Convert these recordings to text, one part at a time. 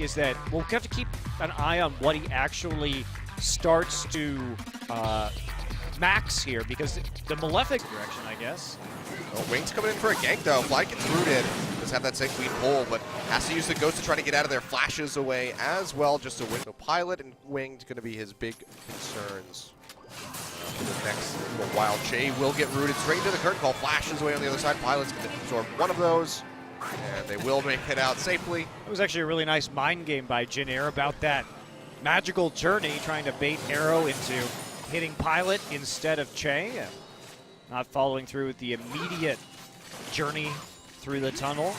is that we'll have to keep an eye on what he actually starts to max here, because the Malefic direction, I guess. Oh, Wing's coming in for a gank though. Fly gets rooted. Does have that same queen pull, but has to use the Ghost to try to get out of there. Flashes away as well, just a win. So Pilot and Winged going to be his big concerns. For the next little while, Chei will get rooted straight into the curtain call. Flashes away on the other side. Pilot's going to absorb one of those, and they will make it out safely. It was actually a really nice mind game by Jin Air about that magical journey, trying to bait Arrow into hitting Pilot instead of Chei. Not following through with the immediate journey through the tunnel,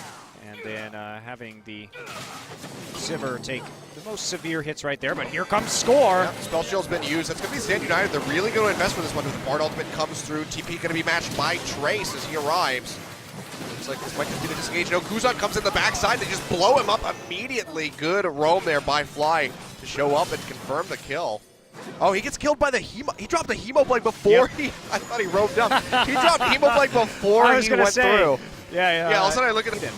and then having the Sivir take the most severe hits right there. But here comes Score. Yep, Spell Shield's been used. That's going to be Stand United. They're really going to invest for this one. The Bard ultimate comes through. TP going to be matched by Trace as he arrives. Looks like this might just be the disengage. No, Kuzan comes in the backside. They just blow him up immediately. Good roam there by Fly to show up and confirm the kill. Oh, he gets killed by the Hemo. He dropped the Hemo Blade before I thought he roamed up. He dropped Hemo Blade before he went through. Yeah. Yeah, all of a sudden I look at him.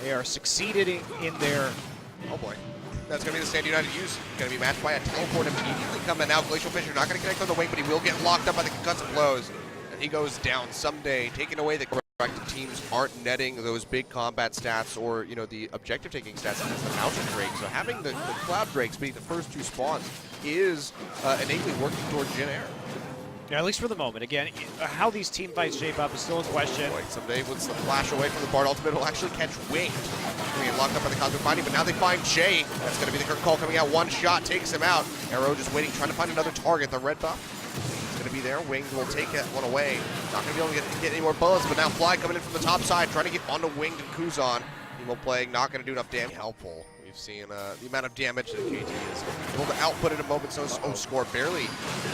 They are succeeding in their... Oh boy. That's going to be the Stand United use. Going to be matched by a teleport immediately coming out. Glacial Fissure not going to connect on the wing, but he will get locked up by the concussive blows. And he goes down. Ssumday taking away the correct teams aren't netting those big combat stats or, you know, the objective taking stats against the Mountain Drake. So having the Cloud Drakes be the first two spawns is innately working toward Jin Air. Yeah, at least for the moment. Again, how these team fights shape up is still a question. Boy, Ssumday with the flash away from the Bard ultimate will actually catch Wing. Getting locked up by the Cosmic Binding, but now they find Chei. That's going to be the curtain call coming out. One shot takes him out. Arrow just waiting, trying to find another target. The red buff is going to be there. Wing will take that one away. Not going to be able to get any more bullets, but now Fly coming in from the top side, trying to get onto Winged and Kuzan. Emo playing, not going to do enough damage. Helpful. We've seen the amount of damage that KT is able to output at a moment. So Score barely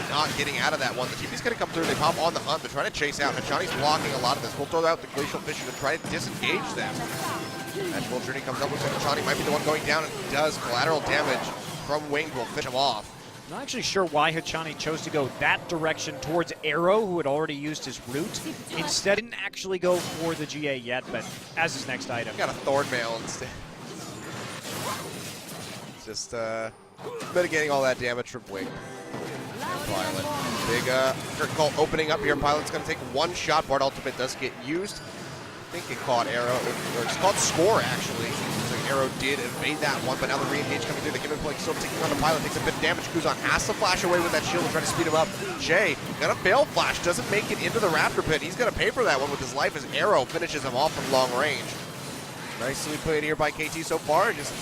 not getting out of that one. The TP's going to come through. They pop on the hunt. They're trying to chase out. Hachani's blocking a lot of this. We'll throw out the Glacial Fissure to try to disengage them. Magical Journey comes up. Looks like Hachani might be the one going down, and does. Collateral damage from Winged will finish him off. Not actually sure why Hachani chose to go that direction towards Arrow, who had already used his root. Instead, didn't actually go for the GA yet, but as his next item. Got a Thorn Mail instead. Just mitigating all that damage from Wing. Pilot. Big curtain call opening up here. Pilot's going to take one shot. Bard ultimate does get used. I think it caught Arrow, or it's called Score actually. So Arrow did evade that one, but now the re-engage coming through. The Kindred play still taking on the Pilot, takes a bit of damage. Kuzan has to flash away with that shield and try to speed him up. Chei gonna fail flash, doesn't make it into the Raptor Pit. He's gonna pay for that one with his life as Arrow finishes him off from long range. Nicely played here by KT so far. Just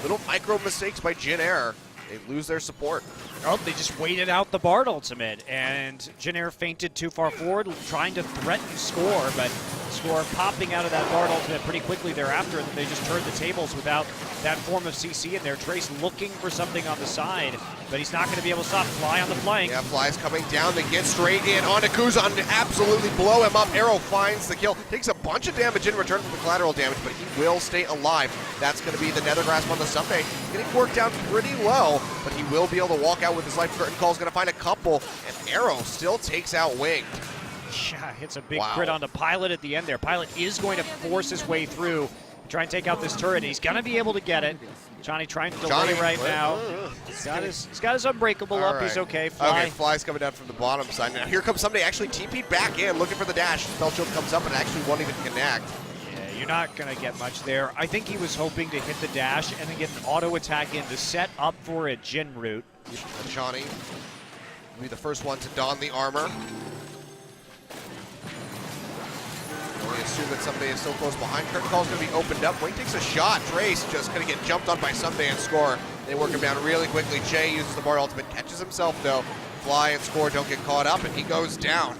little micro mistakes by Jin Air. They lose their support. Oh, they just waited out the Bard ultimate, and Jin Air feinted too far forward, trying to threaten Score, but Score popping out of that Bard ultimate pretty quickly thereafter, and then they just turned the tables without that form of CC in there. Trace looking for something on the side, but he's not going to be able to stop Fly on the flank. Yeah, Fly's coming down. They get straight in onto Kuzan to absolutely blow him up. Arrow finds the kill. Takes a bunch of damage in return for the collateral damage, but he will stay alive. That's going to be the Nether Grasp on the Ssumday. Getting worked down pretty low, but he will be able to walk out with his life. Curtain call's going to find a couple, and Arrow still takes out Wing. Yeah, hits a big crit on the Pilot at the end there. Pilot is going to force his way through, try and take out this turret. He's going to be able to get it. Johnny trying to delay right now. He's got his Unbreakable up. Right. He's okay. Fly. Okay, Fly's coming down from the bottom side. Now here comes somebody actually TP'd back in, looking for the dash. Spell Shield comes up and actually won't even connect. Yeah, you're not going to get much there. I think he was hoping to hit the dash and then get an auto attack in to set up for a Jhin route. Hachani will be the first one to don the armor. We assume that Ssumday is so close behind. Curtain call's going to be opened up. Wing takes a shot. Trace just going to get jumped on by Ssumday and Score. They work him down really quickly. Chei uses the Bard ultimate, catches himself though. Fly and Score don't get caught up, and he goes down.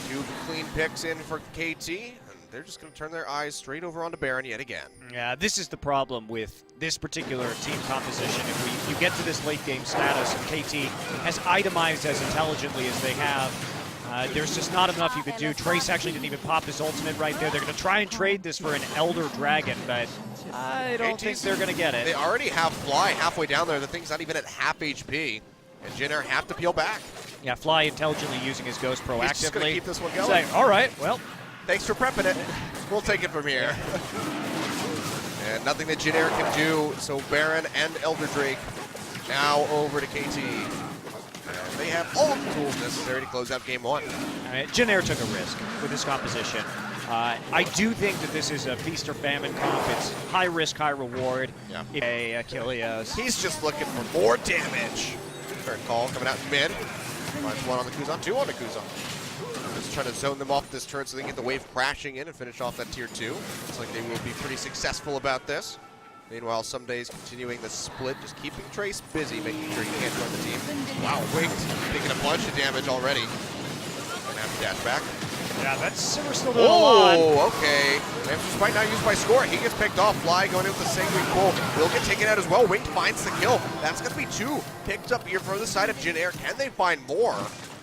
Two clean picks in for KT, and they're just going to turn their eyes straight over onto Baron yet again. Yeah, this is the problem with this particular team composition. If you get to this late game status, and KT has itemized as intelligently as they have, there's just not enough you could do. Trace actually didn't even pop his ultimate right there. They're going to try and trade this for an Elder Dragon, but I don't think they're going to get it. They already have Fly halfway down there. The thing's not even at half HP, and Jin Air have to peel back. Yeah, Fly intelligently using his Ghost proactively. He's just going to keep this one going. Like, all right, well. Thanks for prepping it. We'll take it from here. And nothing that Jin Air can do, so Baron and Elder Drake now over to KT. And they have all of the tools necessary to close out game one. All right, Jin Air took a risk with this composition. I do think that this is a feast or famine comp. It's high risk, high reward. Yeah. Hey, Achilles. He's just looking for more damage. Third call coming out in mid. Finds one on the Kuzan, two on the Kuzan. Just trying to zone them off this turn so they can get the wave crashing in and finish off that tier 2. Looks like they will be pretty successful about this. Meanwhile, Ssumday's continuing the split, just keeping Trace busy, making sure he can't join the team. Wow, Winked taking a bunch of damage already. Gonna have to dash back. Yeah, that's Sivir still doing a lot. Oh, okay. Answer's fight now used by Score. He gets picked off. Fly going in with the Sanguine Pull. Will get taken out as well. Winked finds the kill. That's going to be 2 picked up here from the side of Jin Air. Can they find more?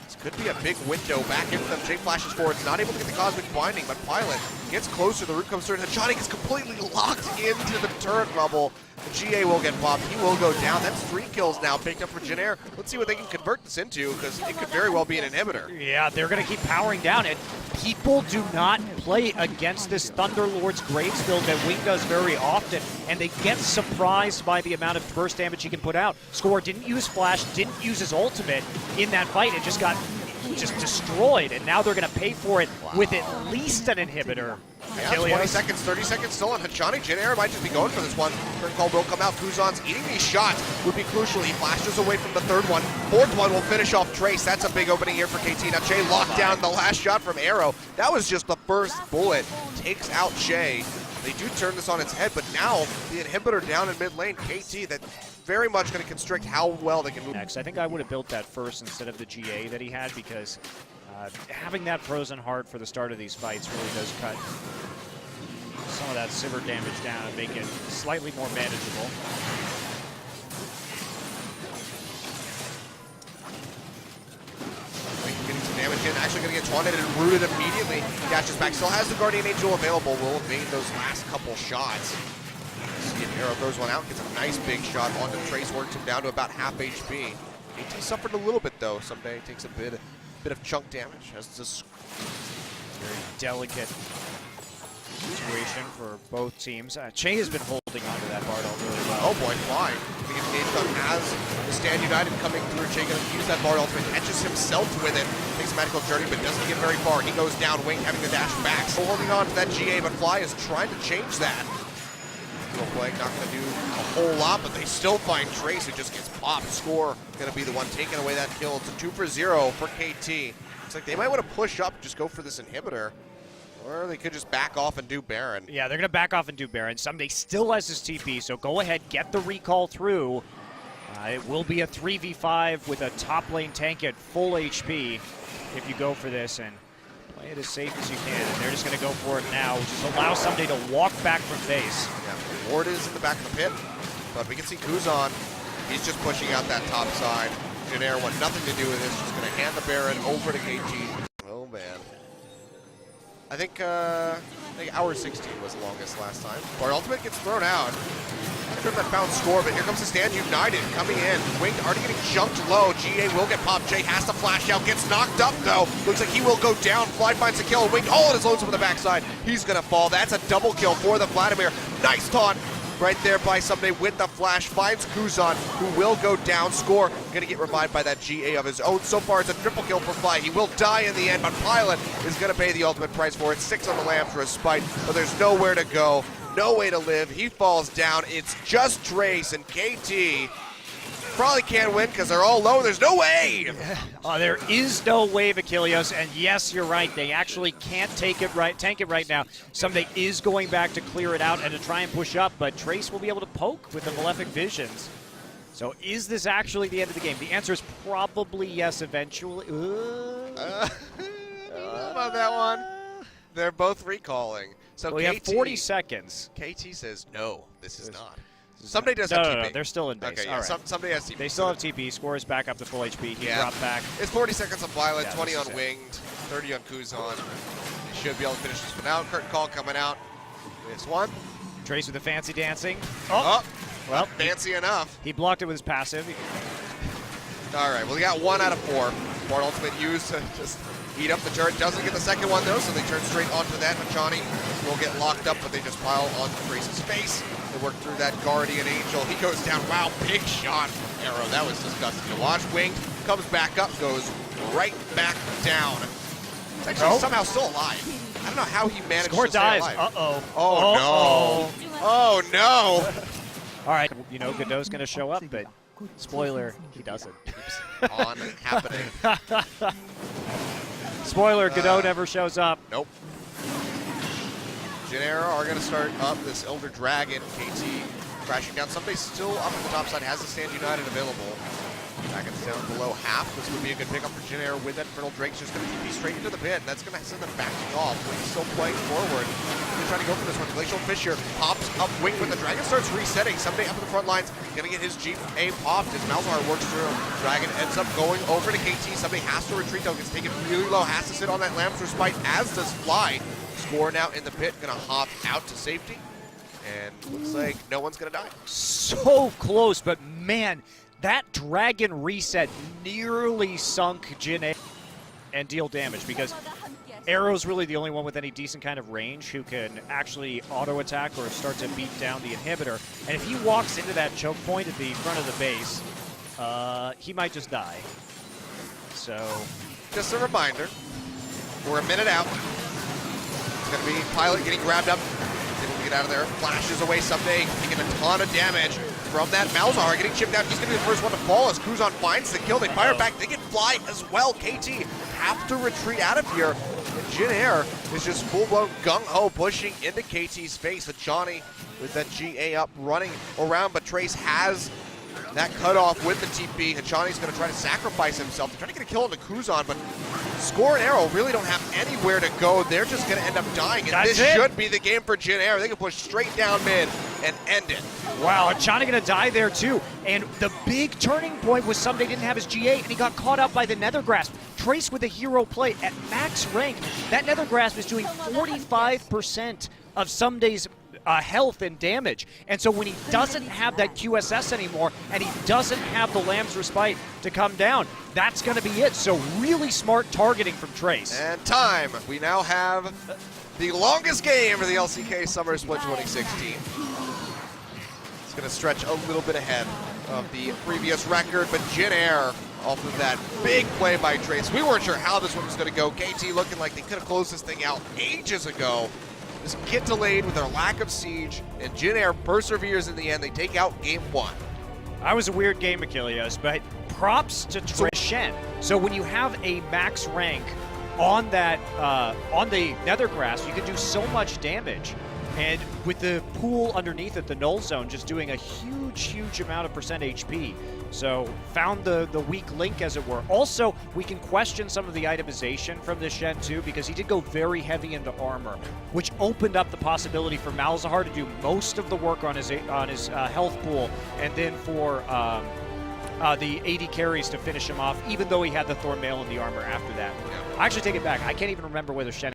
This could be a big window back into them. Chei flashes forward. It's not able to get the Cosmic Binding, but Pilot gets closer. The root comes through. Hachani gets completely locked into the turret bubble. The GA will get popped. He will go down. That's 3 kills now picked up for Jin Air. Let's see what they can convert this into, because it could very well be an inhibitor. Yeah, they're going to keep powering down it. People do not play against this Thunderlord's Graves build that Wing does very often, and they get surprised by the amount of burst damage he can put out. Score didn't use Flash, didn't use his ultimate in that fight. It just got destroyed, and now they're going to pay for it with at least an inhibitor. Yeah, 20 seconds, 30 seconds still on Hachani. Jin Air might just be going for this one. Turn call will come out. Kuzan's eating these shots would be crucial. He flashes away from the third one. Fourth one will finish off Trace. That's a big opening here for KT. Now Chei locked down the last shot from Arrow. That was just the first bullet. Takes out Chei. They do turn this on its head, but now the inhibitor down in mid lane. KT, that very much going to constrict how well they can move. Next, I think I would have built that first instead of the GA that he had, because having that frozen heart for the start of these fights really does cut some of that Sivir damage down and make it slightly more manageable. Getting some damage in, actually going to get taunted and rooted immediately. Dashes back, still has the Guardian Angel available, will evade those last couple shots. See if Arrow throws one out, gets a nice big shot onto Trace, works him down to about half HP. AT suffered a little bit though. Ssumday takes a bit of chunk damage. Has this very delicate situation for both teams. Chei has been holding onto that Bardol really well. Oh boy, Fly. He gets engaged on as the Stand United coming through. Chei going to use that Bard ultimate, catches himself with it, takes a magical journey, but doesn't get very far. He goes down, Wing having to dash back. Still holding on to that GA, but Fly is trying to change that. Plague not going to do a whole lot, but they still find Trace, who just gets popped. Score going to be the one taking away that kill. It's a 2-for-0 for KT. Looks like they might want to push up, just go for this inhibitor. Or they could just back off and do Baron. Yeah, they're going to back off and do Baron. Ssumday still has his TP, so go ahead, get the recall through. It will be a 3v5 with a top lane tank at full HP if you go for this, and play it as safe as you can. And they're just going to go for it now, which is allow Ssumday to walk back from base. Yeah, Ward is in the back of the pit, but we can see Kuzan. He's just pushing out that top side. Jin Air want nothing to do with this, just going to hand the Baron over to KT. Oh, man. I think hour 16 was the longest last time. Our ultimate gets thrown out. Not sure if that found Score, but here comes the Stand United coming in. Winged already getting jumped low. GA will get popped. Chei has to flash out, gets knocked up though. Looks like he will go down. Fly finds a kill. Winged all on his loads from the backside. He's gonna fall. That's a double kill for the Vladimir. Nice taunt right there by Ssumday with the flash. Finds Kuzan, who will go down. Score gonna get revived by that GA of his own. So far it's a triple kill for Fly. He will die in the end, but Pilot is gonna pay the ultimate price for it. 6 on the lamp for a spite, but there's nowhere to go. No way to live. He falls down. It's just Trace, and KT probably can't win because they're all low. There's no way. There is no wave, Achilles, and yes, you're right. They actually can't tank it right now. Ssumday is going back to clear it out and to try and push up, but Trace will be able to poke with the Malefic Visions. So is this actually the end of the game? The answer is probably yes eventually. I don't know about that one. They're both recalling. So we have 40 seconds. KT says, no, this is not. Ssumday does have TP. No, they're still in base. Okay, yeah, all right. Ssumday has TP. They still have TP. Scores back up to full HP. He dropped back. It's 40 seconds on Violet, Yeah, 20 on Winged, 30 on Kuzan. They should be able to finish this one out. Curtain call coming out. This one. Trace with the fancy dancing. Oh, well, fancy enough. He blocked it with his passive. All right, well, they got 1 out of 4. Bard ultimate used to just eat up the turret. Doesn't get the second one, though, so they turn straight onto that. Hachani will get locked up, but they just pile onto Trace's face. They work through that Guardian Angel. He goes down. Wow, big shot from Arrow. That was disgusting to watch. Winged comes back up, goes right back down. He's actually somehow still alive. I don't know how he managed Score to stay dives. alive. Uh-oh. Oh, no. Oh, no. All right, you know Godot's going to show up, but spoiler, he doesn't. On happening. Spoiler, Godot never shows up. Nope. Jin Air are going to start up this Elder Dragon. KT crashing down. Ssumday still up at the top side, has the Stand United available. Dragon's down below half. This would be a good pickup for Jin Air with that Infernal Drake's just going to TP straight into the pit. And that's going to send them backing off. Wing still playing forward. They're trying to go for this one. Glacial Fissure pops up Wing when the Dragon starts resetting. Ssumday up in the front lines. Going to get his GA popped as Malzahar works through. Dragon ends up going over to KT. Ssumday has to retreat though. Gets taken really low. Has to sit on that Lamb's Respite, as does Fly. Score now in the pit. Going to hop out to safety. And looks like no one's going to die. So close, but man, that Dragon reset nearly sunk Jin Air and deal damage, because Arrow's really the only one with any decent kind of range who can actually auto-attack or start to beat down the inhibitor. And if he walks into that choke point at the front of the base, he might just die. So, just a reminder, we're a minute out. It's going to be Pilot getting grabbed up. Able to get out of there. Flashes away Ssumday, taking a ton of damage from that. Malzahar getting chipped out. He's going to be the first one to fall as Kuzan finds the kill. They fire back. They get Fly as well. KT have to retreat out of here. And Jin Air is just full-blown gung-ho pushing into KT's face. Hachani with that GA up running around, but Trace has that cutoff with the TP. Hachani's going to try to sacrifice himself. They're trying to get a kill into Kuzan, but Score and Arrow really don't have anywhere to go. They're just going to end up dying, and this should be the game for Jin Air. They can push straight down mid and end it. Wow, Hachani going to die there too. And the big turning point was Ssumday didn't have his GA, and he got caught out by the Nether Grasp. Trace with a hero play at max rank. That Nether Grasp is doing 45% of Ssumday's health and damage. And so when he doesn't have that QSS anymore, and he doesn't have the Lamb's Respite to come down, that's going to be it. So really smart targeting from Trace. And time. We now have the longest game for the LCK Summer Split 2016. It's going to stretch a little bit ahead of the previous record, but Jin Air off of that big play by Trace. We weren't sure how this one was going to go. KT looking like they could have closed this thing out ages ago. Just get delayed with their lack of siege, and Jin Air perseveres in the end. They take out game one. That was a weird game, Achilles, but props to Shen. So when you have a max rank on that on the Nether Grasp, you can do so much damage. And with the pool underneath it, the null zone, just doing a huge amount of percent HP. So found the weak link, as it were. Also, we can question some of the itemization from this Shen too, because he did go very heavy into armor, which opened up the possibility for Malzahar to do most of the work on his health pool, and then for the AD carries to finish him off, even though he had the Thornmail and the armor after that. I actually take it back. I can't even remember whether Shen